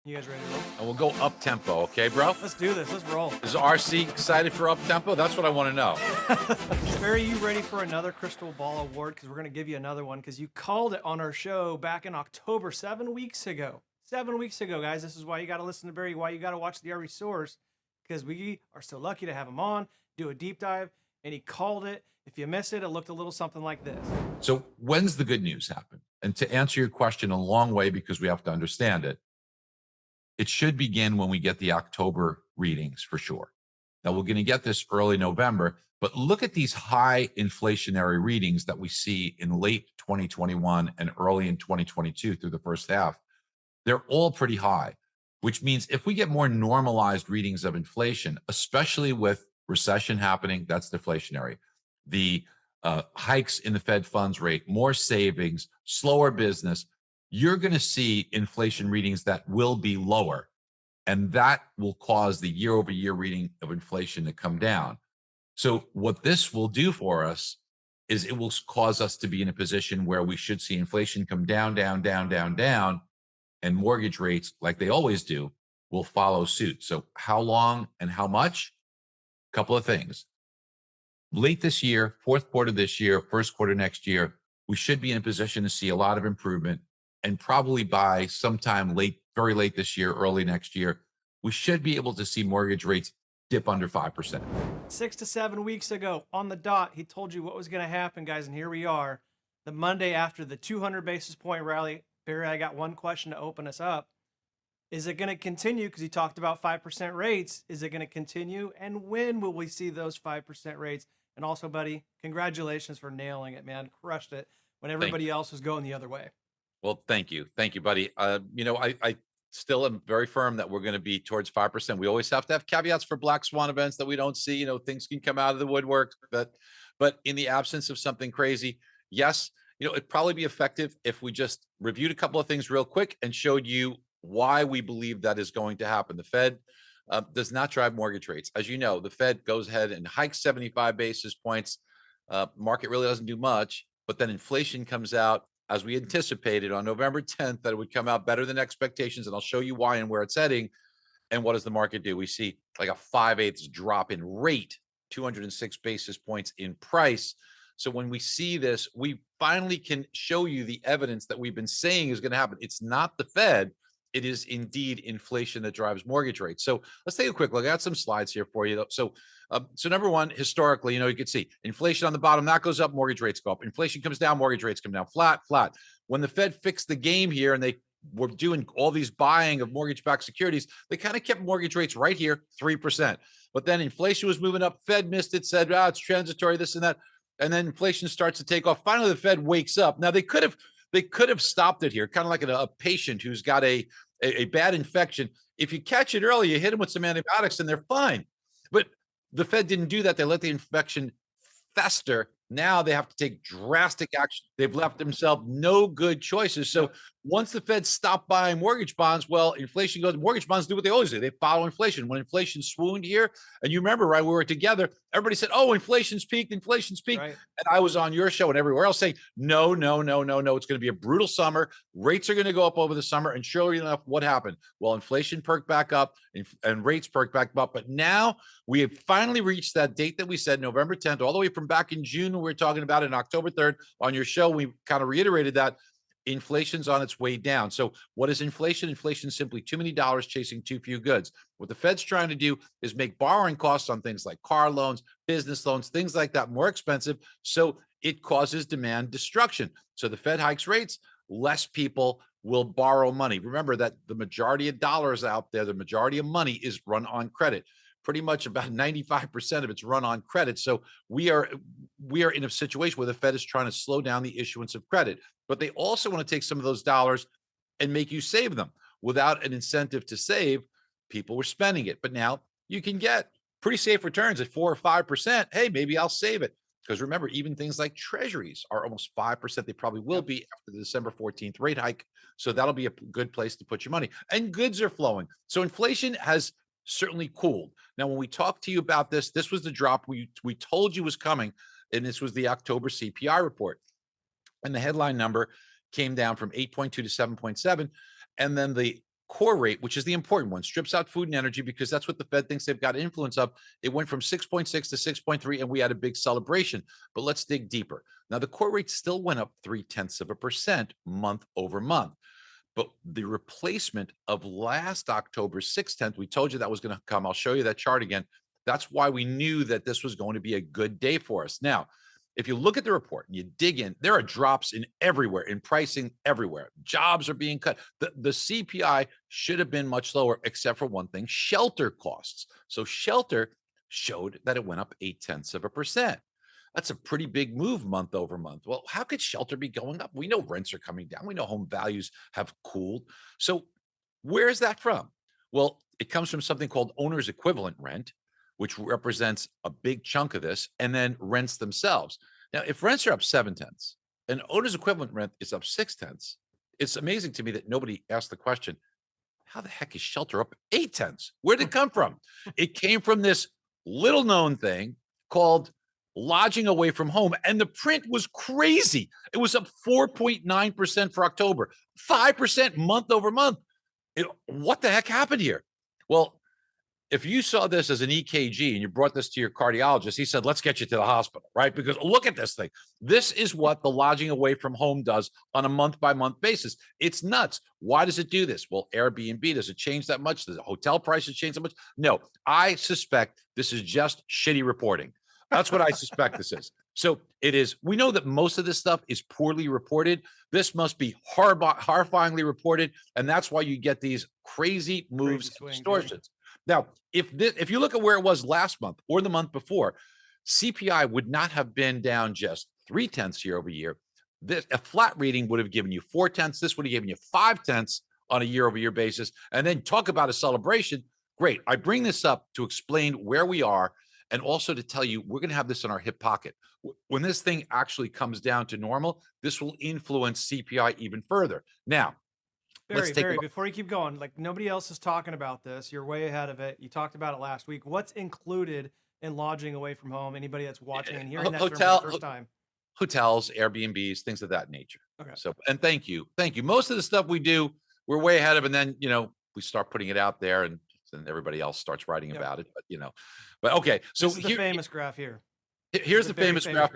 You guys ready to roll? And we'll go up tempo, okay, bro? Let's do this. Let's roll. Is RC excited for up tempo? That's what I want to know. Barry, you ready for another Crystal Ball Award? Because we're going to give you another one because you called it on our show back in October, 7 weeks ago. 7 weeks ago, guys. This is why you got to listen to Barry, why you got to watch the RE Source, because we are so lucky to have him on, do a deep dive, and he called it. If you miss it, it looked a little something like this. So when's the good news happen? And to answer your question a long way, because we have to understand it, it should begin when we get the October readings for sure. Now, we're going to get this early November, but look at these high inflationary readings that we see in late 2021 and early in 2022 through the first half. They're all pretty high, which means if we get more normalized readings of inflation, especially with recession happening, that's deflationary. The hikes in the Fed funds rate, more savings, slower business, you're going to see inflation readings that will be lower. And that will cause the year over year reading of inflation to come down. So what this will do for us is it will cause us to be in a position where we should see inflation come down, down, down, down, down, and mortgage rates, like they always do, will follow suit. So how long and how much? A couple of things. Late this year, fourth quarter this year, first quarter next year, we should be in a position to see a lot of improvement. And probably by sometime late, very late this year, early next year, we should be able to see mortgage rates dip under 5%. 6 to 7 weeks ago, on the dot, he told you what was going to happen, guys, and here we are. The Monday after the 200 basis point rally. Barry, I got one question to open us up. Is it going to continue? Because he talked about 5% rates. Is it going to continue? And when will we see those 5% rates? And also, buddy, congratulations for nailing it, man. Crushed it when everybody else was going the other way. Well, thank you. Thank you, buddy. I still am very firm that we're going to be towards 5%. We always have to have caveats for black swan events that we don't see. Things can come out of the woodwork, but in the absence of something crazy, yes, it'd probably be effective if we just reviewed a couple of things real quick and showed you why we believe that is going to happen. The Fed does not drive mortgage rates. As you know, the Fed goes ahead and hikes 75 basis points. Market really doesn't do much, but then inflation comes out as we anticipated on November 10th, that it would come out better than expectations. And I'll show you why and where it's heading. And what does the market do? We see like a 5/8 drop in rate, 206 basis points in price. So when we see this, we finally can show you the evidence that we've been saying is going to happen. It's not the Fed. It is indeed inflation that drives mortgage rates. So let's take a quick look. I got some slides here for you. So number one, historically, you can see inflation on the bottom, that goes up, mortgage rates go up. Inflation comes down, mortgage rates come down, flat, flat. When the Fed fixed the game here and they were doing all these buying of mortgage-backed securities, they kind of kept mortgage rates right here, 3%. But then inflation was moving up. Fed missed it, said, it's transitory, this and that. And then inflation starts to take off. Finally, the Fed wakes up. Now, they could have stopped it here, kind of like a patient who's got a bad infection. If you catch it early, you hit them with some antibiotics and they're fine. But the Fed didn't do that. They let the infection fester. Now they have to take drastic action. They've left themselves no good choices. So once the Fed stopped buying mortgage bonds, well, inflation goes, mortgage bonds do what they always do. They follow inflation. When inflation swooned here, and you remember, right, we were together, everybody said, inflation's peaked, inflation's peaked. Right. And I was on your show and everywhere else saying, no, it's going to be a brutal summer. Rates are going to go up over the summer. And surely enough, what happened? Well, inflation perked back up and rates perked back up. But now we have finally reached that date that we said, November 10th, all the way from back in June, we were talking about it, in October 3rd on your show. We kind of reiterated that inflation's on its way down. So what is inflation? Inflation is simply too many dollars chasing too few goods. What the Fed's trying to do is make borrowing costs on things like car loans, business loans, things like that more expensive. So it causes demand destruction. So the Fed hikes rates, less people will borrow money. Remember that the majority of dollars out there, the majority of money is run on credit. Pretty much about 95% of it's run on credit. So we are in a situation where the Fed is trying to slow down the issuance of credit, but they also want to take some of those dollars and make you save them. Without an incentive to save, people were spending it. But now you can get pretty safe returns at 4 or 5%. Hey, maybe I'll save it. Because remember, even things like treasuries are almost 5%. They probably will be after the December 14th rate hike. So that'll be a good place to put your money. And goods are flowing. So inflation has certainly cooled. Now, when we talked to you about this, this was the drop we told you was coming, and this was the October CPI report. And the headline number came down from 8.2 to 7.7. And then the core rate, which is the important one, strips out food and energy because that's what the Fed thinks they've got influence of. It went from 6.6 to 6.3, and we had a big celebration. But let's dig deeper. Now, the core rate still went up 0.3% month over month. But the replacement of last October's 6/10, we told you that was going to come. I'll show you that chart again. That's why we knew that this was going to be a good day for us. Now, if you look at the report and you dig in, there are drops in everywhere, in pricing everywhere. Jobs are being cut. The CPI should have been much lower, except for one thing, shelter costs. So shelter showed that it went up 0.8%. That's a pretty big move month over month. Well, how could shelter be going up? We know rents are coming down. We know home values have cooled. So where is that from? Well, it comes from something called owner's equivalent rent, which represents a big chunk of this, and then rents themselves. Now, if rents are up 0.7 and owner's equivalent rent is up 0.6, it's amazing to me that nobody asked the question, how the heck is shelter up 0.8? Where did it come from? It came from this little known thing called lodging away from home. And the print was crazy. It was up 4.9% for October, 5% month over month. What the heck happened here? Well, if you saw this as an EKG and you brought this to your cardiologist, he said, let's get you to the hospital, right? Because look at this thing. This is what the lodging away from home does on a month by month basis. It's nuts. Why does it do this? Well, Airbnb, does it change that much? Does the hotel prices change that much? No, I suspect this is just shitty reporting. That's what I suspect this is. So it is. We know that most of this stuff is poorly reported. This must be horrifyingly reported. And that's why you get these crazy moves, and distortions. Now, if you look at where it was last month or the month before, CPI would not have been down just 0.3 year over year. A flat reading would have given you 0.4. This would have given you 0.5 on a year over year basis. And then talk about a celebration. Great. I bring this up to explain where we are and also to tell you we're going to have this in our hip pocket. When this thing actually comes down to normal, this will influence CPI even further. Now, Barry, before you keep going, like nobody else is talking about this. You're way ahead of it. You talked about it last week. What's included in lodging away from home? Anybody that's watching and hearing that term for the first time? Hotels, Airbnbs, things of that nature. Okay. So, and thank you. Most of the stuff we do, we're way ahead of, and then, we start putting it out there and then everybody else starts writing about it, but okay. So this is the famous graph here. Here's the famous graph.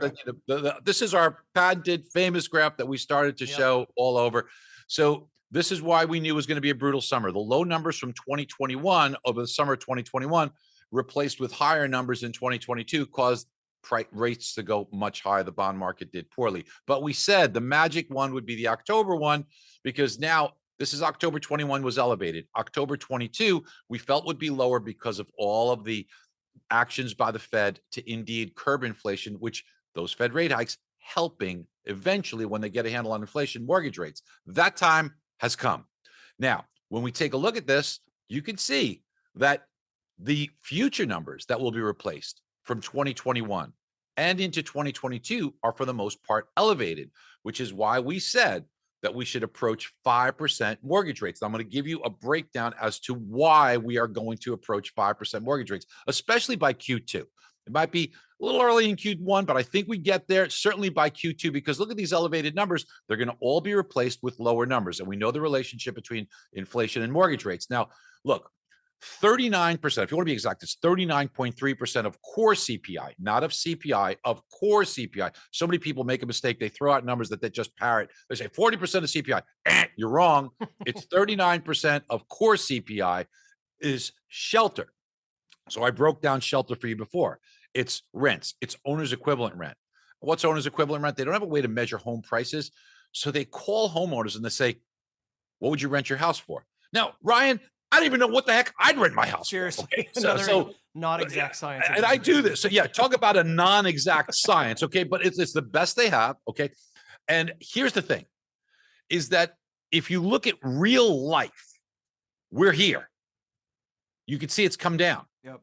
This is our patented famous graph that we started to show all over. So this is why we knew it was going to be a brutal summer. The low numbers from 2021 over the summer of 2021 replaced with higher numbers in 2022 caused rates to go much higher. The bond market did poorly. But we said the magic one would be the October one, because now this is October 21 was elevated. October 22, we felt would be lower because of all of the actions by the Fed to indeed curb inflation, which those Fed rate hikes helping eventually when they get a handle on inflation, mortgage rates. That time has come. Now, when we take a look at this, you can see that the future numbers that will be replaced from 2021 and into 2022 are for the most part elevated, which is why we said that we should approach 5% mortgage rates. I'm going to give you a breakdown as to why we are going to approach 5% mortgage rates, especially by Q2. It might be a little early in Q1, but I think we get there certainly by Q2, because look at these elevated numbers. They're going to all be replaced with lower numbers. And we know the relationship between inflation and mortgage rates. Now, look, 39%, if you want to be exact, it's 39.3% of core CPI, not of CPI, of core CPI. So many people make a mistake. They throw out numbers that they just parrot. They say 40% of CPI. You're wrong. It's 39% of core CPI is shelter. So I broke down shelter for you before. It's rents. It's owner's equivalent rent. What's owner's equivalent rent? They don't have a way to measure home prices. So they call homeowners and they say, what would you rent your house for? Now, Ryan, I don't even know what the heck I'd rent my house. Seriously. For. Okay? So not exact science. And I do this. So yeah, talk about a non-exact science. Okay. But it's the best they have. Okay. And here's the thing is that if you look at real life, we're here. You can see it's come down. Yep.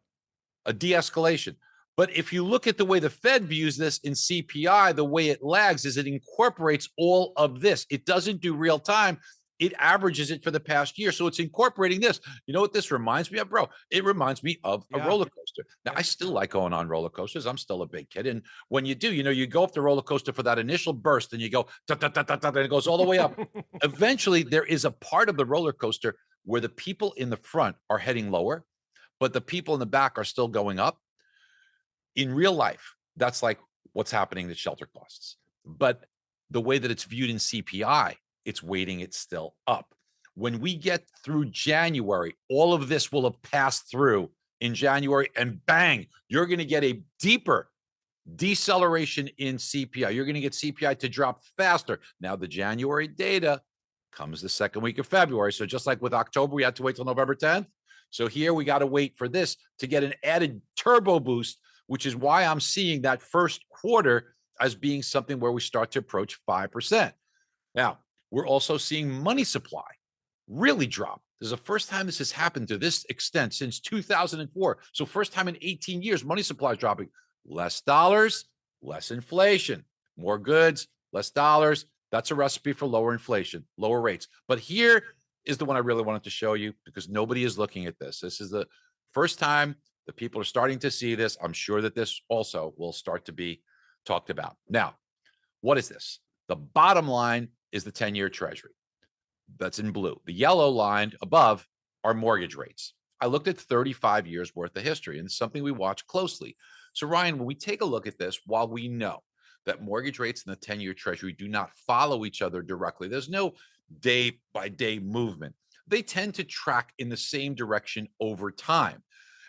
A de-escalation. But if you look at the way the Fed views this in CPI, the way it lags is it incorporates all of this. It doesn't do real time. It averages it for the past year. So it's incorporating this. You know what this reminds me of, bro? It reminds me of a roller coaster. Now, I still like going on roller coasters. I'm still a big kid. And when you do, you go up the roller coaster for that initial burst and you go, and it goes all the way up. Eventually, there is a part of the roller coaster where the people in the front are heading lower, but the people in the back are still going up. In real life, that's like what's happening to shelter costs. But the way that it's viewed in CPI, it's weighting it still up. When we get through January, all of this will have passed through in January, and bang, you're going to get a deeper deceleration in CPI. You're going to get CPI to drop faster. Now, the January data comes the second week of February. So just like with October, we had to wait till November 10th. So here we got to wait for this to get an added turbo boost, which is why I'm seeing that first quarter as being something where we start to approach 5%. Now, we're also seeing money supply really drop. This is the first time this has happened to this extent since 2004. So first time in 18 years, money supply is dropping. Less dollars, less inflation, more goods, less dollars. That's a recipe for lower inflation, lower rates. But here is the one I really wanted to show you because nobody is looking at this. This is the first time that people are starting to see this. I'm sure that this also will start to be talked about. Now, what is this? The bottom line is the 10-year Treasury. That's in blue. The yellow line above are mortgage rates. I looked at 35 years worth of history, and it's something we watch closely. So Ryan, when we take a look at this, while we know that mortgage rates and the 10-year Treasury do not follow each other directly, there's no day-by-day movement. They tend to track in the same direction over time.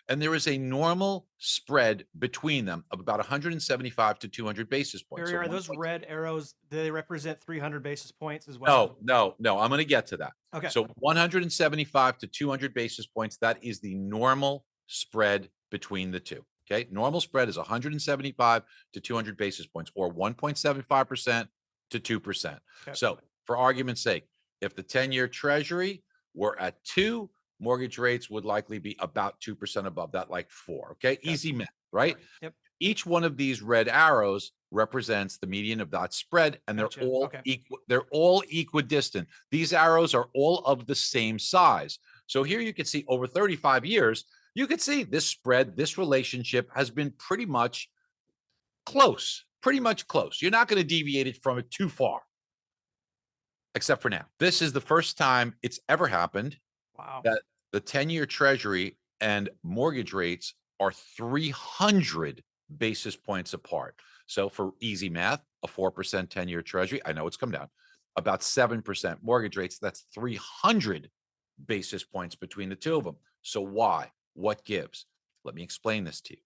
And there is a normal spread between them of about 175 to 200 basis points. Barry, So are those red arrows, do they represent 300 basis points as well? no. I'm going to get to that. Okay. So 175 to 200 basis points, that is the normal spread between the two. Okay. Normal spread is 175 to 200 basis points or 1.75% to 2%. Okay. So for argument's sake, if the 10-year Treasury were at 2, mortgage rates would likely be about 2% above that, like 4. Okay. Easy math, right? Yep. Each one of these red arrows represents the median of that spread, and Gotcha. they're all Okay. equal. They're all equidistant. These arrows are all of the same size. So here you can see over 35 years, you can see this spread, this relationship has been pretty much close, You're not going to deviate it from it too far, except for now. This is the first time it's ever happened Wow. that the 10-year Treasury and mortgage rates are 300 basis points apart. So for easy math, a 4% 10-year Treasury, I know it's come down, about 7% mortgage rates, that's 300 basis points between the two of them. So why? What gives? Let me explain this to you.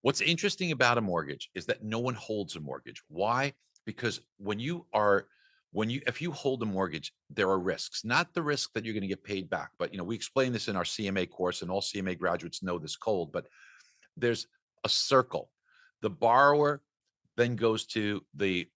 What's interesting about a mortgage is that no one holds a mortgage. Why? Because if you hold a mortgage, there are risks, not the risk that you're going to get paid back. But, we explain this in our CMA course, and all CMA graduates know this cold, but there's a circle. The borrower then goes to the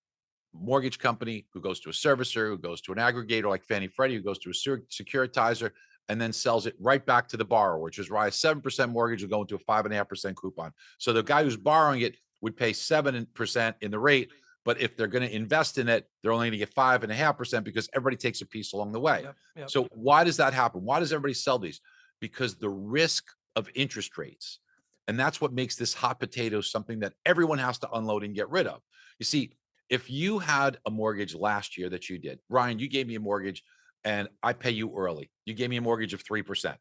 mortgage company, who goes to a servicer, who goes to an aggregator like Fannie Freddie, who goes to a securitizer, and then sells it right back to the borrower, which is why a 7% mortgage will go into a 5.5% coupon. So the guy who's borrowing it would pay 7% in the rate, but if they're going to invest in it, they're only going to get 5.5% because everybody takes a piece along the way. Yep. So why does that happen? Why does everybody sell these? Because the risk of interest rates, and that's what makes this hot potato something that everyone has to unload and get rid of. You see, if you had a mortgage last year that you did, Ryan, you gave me a mortgage and I pay you early. You gave me a mortgage of 3%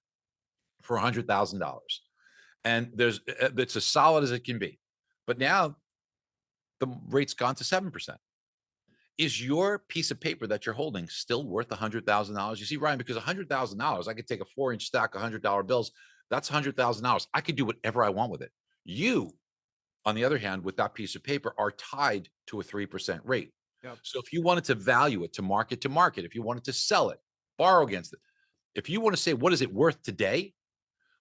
for $100,000. And it's as solid as it can be. But now the rate's gone to 7%. Is your piece of paper that you're holding still worth $100,000? You see, Ryan, because $100,000, I could take a 4-inch stack of $100 bills. That's $100,000. I could do whatever I want with it. You, on the other hand, with that piece of paper, are tied to a 3% rate. Yep. So if you wanted to value it to market, if you wanted to sell it, borrow against it, if you want to say, what is it worth today?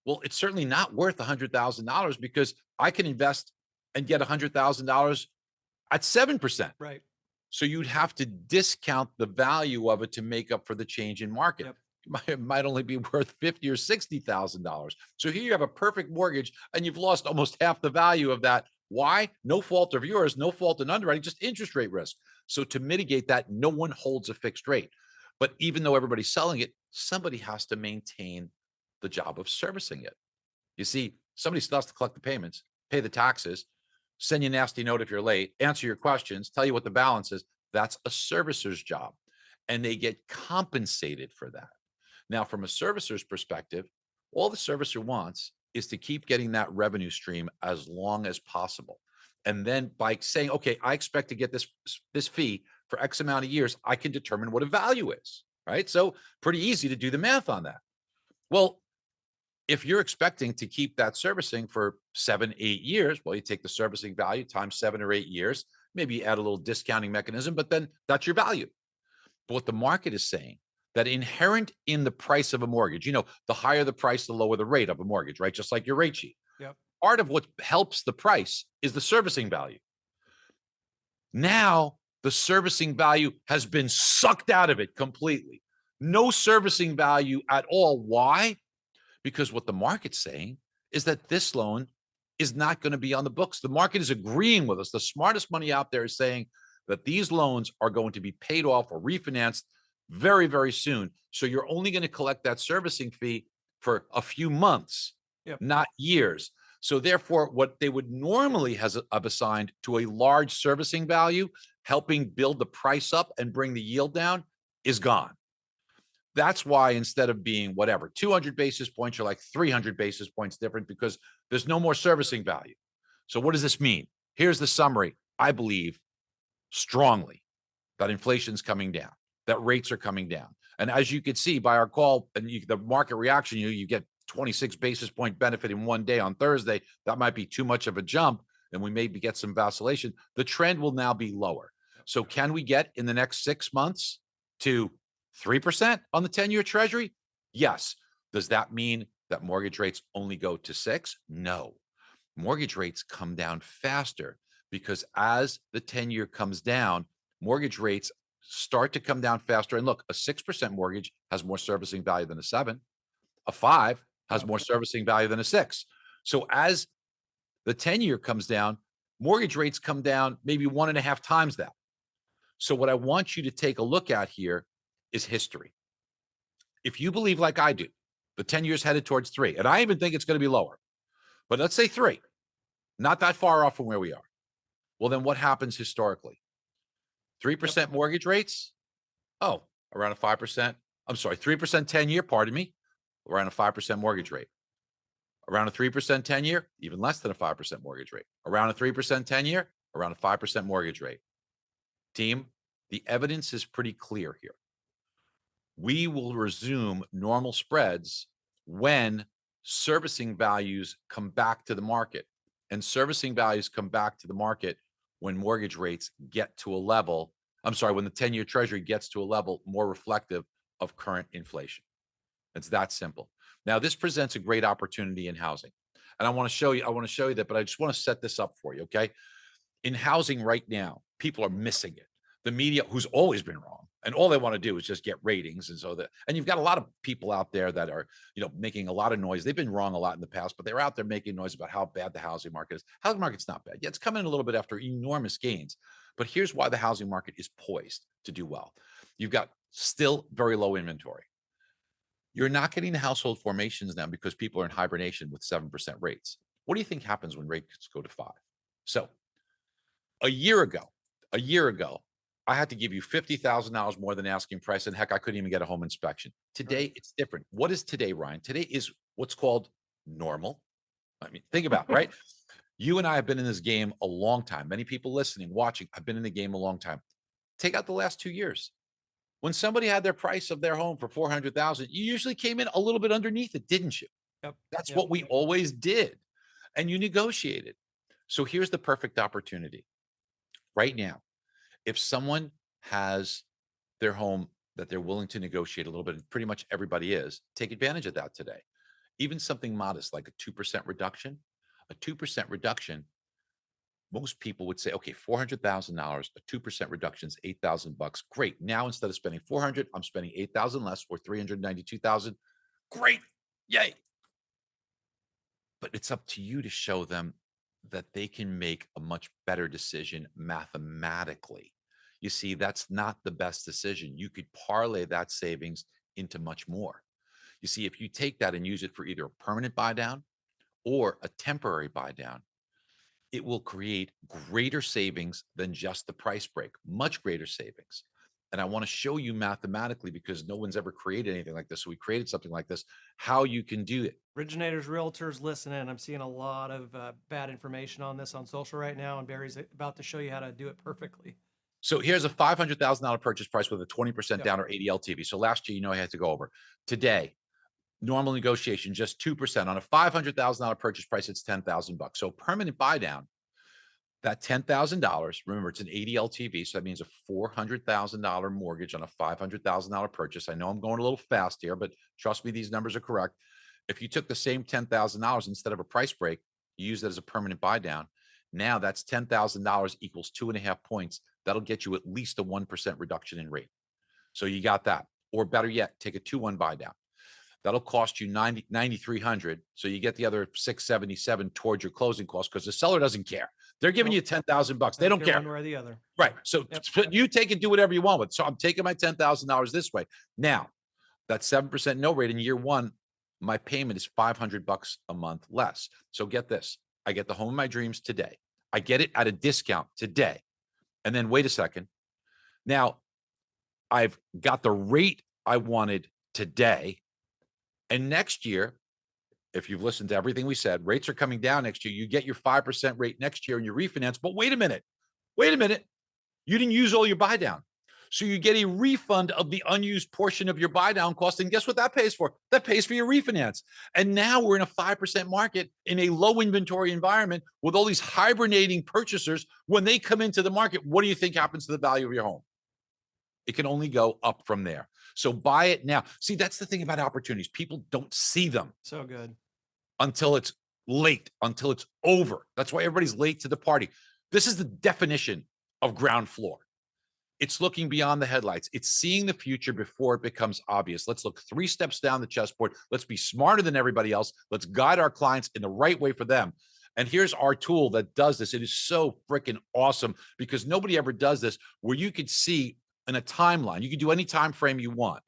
Well, it's certainly not worth $100,000 because I can invest and get $100,000 at 7%. Right. So you'd have to discount the value of it to make up for the change in market. Yep. It might only be worth $50,000 or $60,000. So here you have a perfect mortgage and you've lost almost half the value of that. Why? No fault of yours, no fault in underwriting, just interest rate risk. So to mitigate that, no one holds a fixed rate. But even though everybody's selling it, somebody has to maintain the job of servicing it. You see, somebody still has to collect the payments, pay the taxes, send you a nasty note if you're late, answer your questions, tell you what the balance is. That's a servicer's job. And they get compensated for that. Now, from a servicer's perspective, all the servicer wants is to keep getting that revenue stream as long as possible. And then by saying, okay, I expect to get this fee for X amount of years, I can determine what a value is, right? So pretty easy to do the math on that. Well, if you're expecting to keep that servicing for 7, 8 years, well, you take the servicing value times 7 or 8 years, maybe add a little discounting mechanism, but then that's your value. But what the market is saying, that inherent in the price of a mortgage, the higher the price, the lower the rate of a mortgage, right? Just like your rate sheet. Yep. Part of what helps the price is the servicing value. Now, the servicing value has been sucked out of it completely. No servicing value at all. Why? Because what the market's saying is that this loan is not going to be on the books. The market is agreeing with us. The smartest money out there is saying that these loans are going to be paid off or refinanced very, very soon. So you're only going to collect that servicing fee for a few months, Yep. not years. So therefore, what they would normally have assigned to a large servicing value, helping build the price up and bring the yield down, is gone. That's why instead of being whatever, 200 basis points, you're like 300 basis points different because there's no more servicing value. So what does this mean? Here's the summary. I believe strongly that inflation's coming down, that rates are coming down. And as you can see by our call and the market reaction, you get 26 basis point benefit in one day on Thursday. That might be too much of a jump, and we maybe get some vacillation. The trend will now be lower. So can we get in the next 6 months to 3% on the 10-year Treasury? Yes. Does that mean that mortgage rates only go to 6? No. Mortgage rates come down faster because as the 10-year comes down, mortgage rates start to come down faster. And look, a 6% mortgage has more servicing value than a 7. A 5 has more servicing value than a 6. So as the 10-year comes down, mortgage rates come down maybe 1.5 times that. So what I want you to take a look at here is history. If you believe like I do, the 10 years headed towards 3, and I even think it's going to be lower, but let's say 3, not that far off from where we are. Well, then what happens historically? 3% mortgage rates? Oh, around a 5%. I'm sorry, 3% 10-year, pardon me, around a 5% mortgage rate. Around a 3% 10-year, even less than a 5% mortgage rate. Around a 3% 10-year, around a 5% mortgage rate. Team, the evidence is pretty clear here. We will resume normal spreads when servicing values come back to the market. And servicing values come back to the market when mortgage rates get to a level, when the 10-year Treasury gets to a level more reflective of current inflation. It's that simple. Now, this presents a great opportunity in housing. And I want to show you that, but I just want to set this up for you, okay? In housing right now, people are missing it. The media, who's always been wrong, and all they want to do is just get ratings. And you've got a lot of people out there that are, making a lot of noise. They've been wrong a lot in the past, but they're out there making noise about how bad the housing market is. Housing market's not bad. Yeah, it's coming in a little bit after enormous gains. But here's why the housing market is poised to do well. You've got still very low inventory. You're not getting the household formations now because people are in hibernation with 7% rates. What do you think happens when rates go to 5? So a year ago, I had to give you $50,000 more than asking price, and heck, I couldn't even get a home inspection. Today, it's different. What is today, Ryan? Today is what's called normal. I mean, think about it, right? You and I have been in this game a long time. Many people listening, watching, have been in the game a long time. Take out the last 2 years. When somebody had their price of their home for 400,000, you usually came in a little bit underneath it, didn't you? Yep. That's Yep. what we always did. And you negotiated. So here's the perfect opportunity. Right now, if someone has their home that they're willing to negotiate a little bit, and pretty much everybody is, take advantage of that today. Even something modest like a 2% reduction, most people would say, okay, $400,000, a 2% reduction is $8,000. Great. Now, instead of spending 400, I'm spending 8,000 less or 392,000. Great. Yay. But it's up to you to show them that they can make a much better decision mathematically. You see, that's not the best decision. You could parlay that savings into much more. You see, if you take that and use it for either a permanent buy down or a temporary buy down, it will create greater savings than just the price break, much greater savings. And I want to show you mathematically, because no one's ever created anything like this. So we created something like this, how you can do it. Originators, realtors, listen in. I'm seeing a lot of bad information on this on social right now, and Barry's about to show you how to do it perfectly. So here's a $500,000 purchase price with a 20% Yep. down or 80 LTV. So last year, I had to go over. Today, normal negotiation, just 2% on a $500,000 purchase price. It's $10,000. So permanent buy down, that $10,000. Remember, it's an 80 LTV. So that means a $400,000 mortgage on a $500,000 purchase. I know I'm going a little fast here, but trust me, these numbers are correct. If you took the same $10,000 instead of a price break, you use that as a permanent buy down. Now that's $10,000 equals 2.5 points. That'll get you at least a 1% reduction in rate. So you got that. Or better yet, take a 2-1 buy down. That'll cost you 9,300. So you get the other 677 towards your closing costs, because the seller doesn't care. They're giving Nope. you 10,000 bucks. They don't care one way or the other. Right. So Yep. you take and do whatever you want with. So I'm taking my $10,000 this way. Now, that 7% no rate in year one, my payment is $500 a month less. So get this. I get the home of my dreams today. I get it at a discount today. And then wait a second. Now, I've got the rate I wanted today. And next year, if you've listened to everything we said, rates are coming down next year. You get your 5% rate next year and you refinance. But wait a minute. Wait a minute. You didn't use all your buy down. So you get a refund of the unused portion of your buy down cost. And guess what that pays for? That pays for your refinance. And now we're in a 5% market in a low inventory environment with all these hibernating purchasers. When they come into the market, what do you think happens to the value of your home? It can only go up from there. So buy it now. See, that's the thing about opportunities. People don't see them So good. until it's late, until it's over. That's why everybody's late to the party. This is the definition of ground floor. It's looking beyond the headlights. It's seeing the future before it becomes obvious. Let's look 3 steps down the chessboard. Let's be smarter than everybody else. Let's guide our clients in the right way for them. And here's our tool that does this. It is so freaking awesome, because nobody ever does this, where you could see in a timeline. You can do any time frame you want.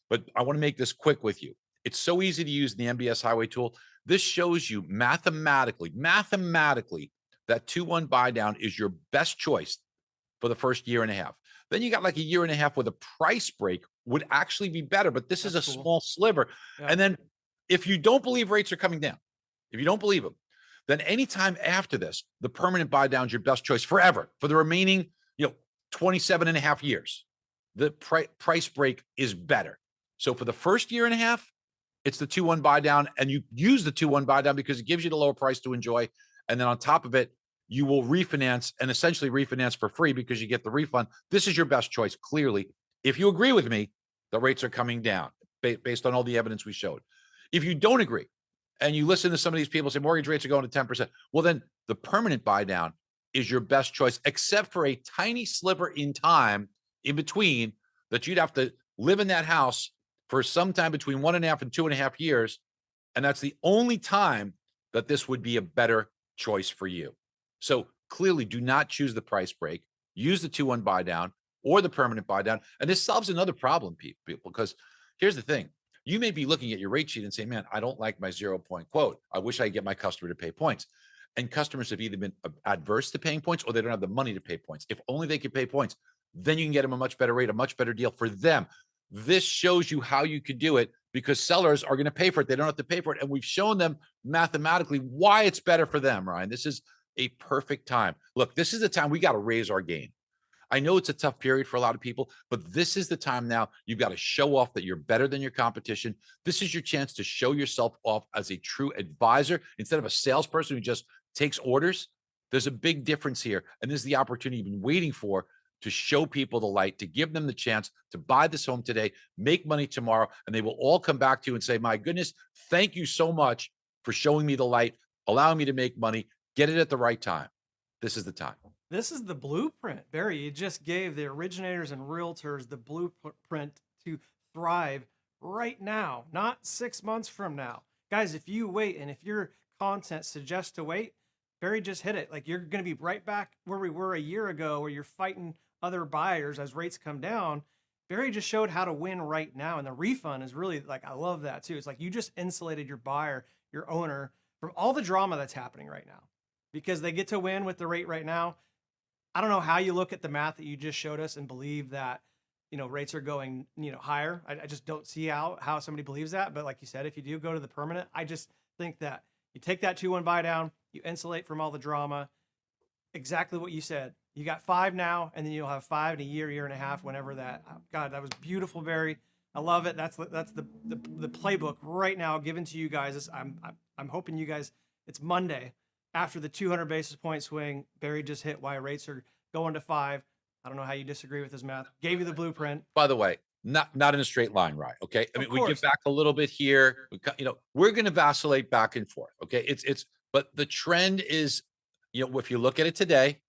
But I want to make this quick with you. It's so easy to use in the MBS highway tool. This shows you mathematically, that 2-1 buy down is your best choice for the first year and a half. Then you got like a year and a half where the price break would actually be better, but this is a small sliver. Yep. And then if you don't believe rates are coming down, if you don't believe them, then anytime after this, the permanent buy down is your best choice forever for the remaining, 27 and a half years. The price break is better. So for the first year and a half, it's the 2-1 buy down, and you use the 2-1 buy down because it gives you the lower price to enjoy. And then on top of it, you will refinance, and essentially refinance for free because you get the refund. This is your best choice, clearly. If you agree with me, the rates are coming down based on all the evidence we showed. If you don't agree, and you listen to some of these people say mortgage rates are going to 10%, well, then the permanent buy down is your best choice, except for a tiny sliver in time in between that you'd have to live in that house for some time between 1.5 and 2.5 years. And that's the only time that this would be a better choice for you. So clearly, do not choose the price break. Use the 2-1 buy down or the permanent buy down. And this solves another problem, people, because here's the thing. You may be looking at your rate sheet and say, man, I don't like my 0-point quote. I wish I could get my customer to pay points. And customers have either been adverse to paying points, or they don't have the money to pay points. If only they could pay points, then you can get them a much better rate, a much better deal for them. This shows you how you could do it, because sellers are going to pay for it. They don't have to pay for it. And we've shown them mathematically why it's better for them, Ryan. This is a perfect time. Look, this is the time we got to raise our game. I know it's a tough period for a lot of people, but this is the time now. You've got to show off that you're better than your competition. This is your chance to show yourself off as a true advisor instead of a salesperson who just takes orders. There's a big difference here. And this is the opportunity you've been waiting for, to show people the light, to give them the chance to buy this home today, make money tomorrow, and they will all come back to you and say, my goodness, thank you so much for showing me the light, allowing me to make money, get it at the right time. This is the time. This is the blueprint, Barry. You just gave the originators and realtors the blueprint to thrive right now, not 6 months from now. Guys, if you wait, and if your content suggests to wait, Barry just hit it. Like, you're going to be right back where we were a year ago, where you're fighting other buyers as rates come down. Barry just showed how to win right now. And the refund is really, like, I love that too. It's like you just insulated your buyer, your owner, from all the drama that's happening right now, because they get to win with the rate right now. I don't know how you look at the math that you just showed us and believe that rates are going, higher. I just don't see how somebody believes that. But like you said, if you do go to the permanent, I just think that you take that 2-1 buy down, you insulate from all the drama. Exactly what you said. You got 5 now, and then you'll have 5 in a year and a half, whenever that. God, that was beautiful, Barry. I love it. That's the playbook right now given to you guys. I'm hoping you guys. It's Monday after the 200 basis point swing. Barry just hit why rates are going to 5. I don't know how you disagree with his math. Gave you the blueprint. By the way, not in a straight line, right? Okay. I mean, we course. give back a little bit here. We're going to vacillate back and forth. Okay. But the trend is, if you look at it today,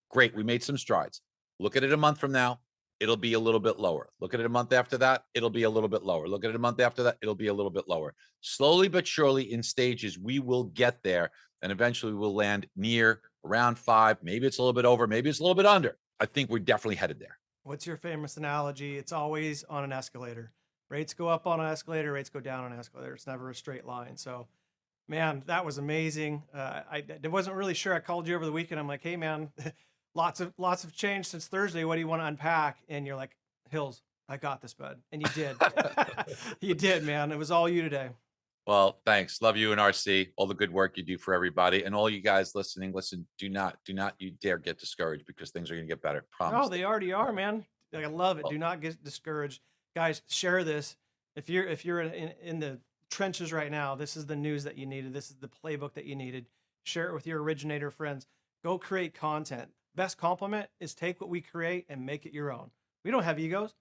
great. We made some strides. Look at it a month from now, it'll be a little bit lower. Look at it a month after that, it'll be a little bit lower. Look at it a month after that, it'll be a little bit lower. Slowly but surely, in stages, we will get there, and eventually we'll land near around 5. Maybe it's a little bit over, maybe it's a little bit under. I think we're definitely headed there. What's your famous analogy? It's always on an escalator. Rates go up on an escalator, rates go down on an escalator. It's never a straight line. So, man, that was amazing. I wasn't really sure. I called you over the weekend. I'm like, hey, man, lots of change since Thursday. What do you want to unpack? And you're like, Hills, I got this, bud. And you did. You did, man. It was all you today. Well, thanks. Love you and RC. All the good work you do for everybody, and all you guys listening. Listen, do not you dare get discouraged, because things are going to get better. Promise. Oh, they already are, man. I love it. Do not get discouraged, guys. Share this. If you're in the trenches right now, this is the news that you needed. This is the playbook that you needed. Share it with your originator friends. Go create content. Best compliment is take what we create and make it your own. We don't have egos.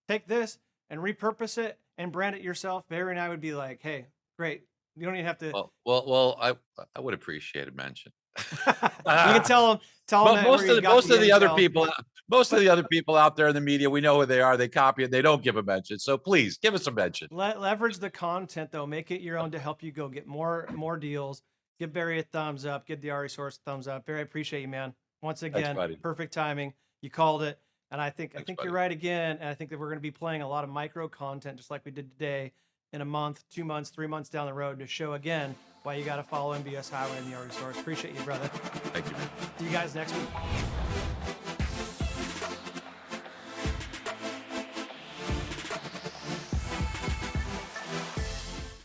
Take this and repurpose it and brand it yourself. Barry and I would be like, hey, great. You don't even have to. Well, I would appreciate a mention. You can tell them. But most of the other people out there in the media, we know who they are. They copy it. They don't give a mention. So please give us a mention. Leverage the content though. Make it your own to help you go get more deals. Give Barry a thumbs up. Give the RE Source a thumbs up. Barry, I appreciate you, man. Once again, thanks, perfect timing. You called it, and I think Thanks, you're right again. And I think that we're going to be playing a lot of micro content, just like we did today, in a month, 2 months, 3 months down the road, to show again why you got to follow MBS Highway and the RE Source. Appreciate you, brother. Thank you, man. See you guys next week.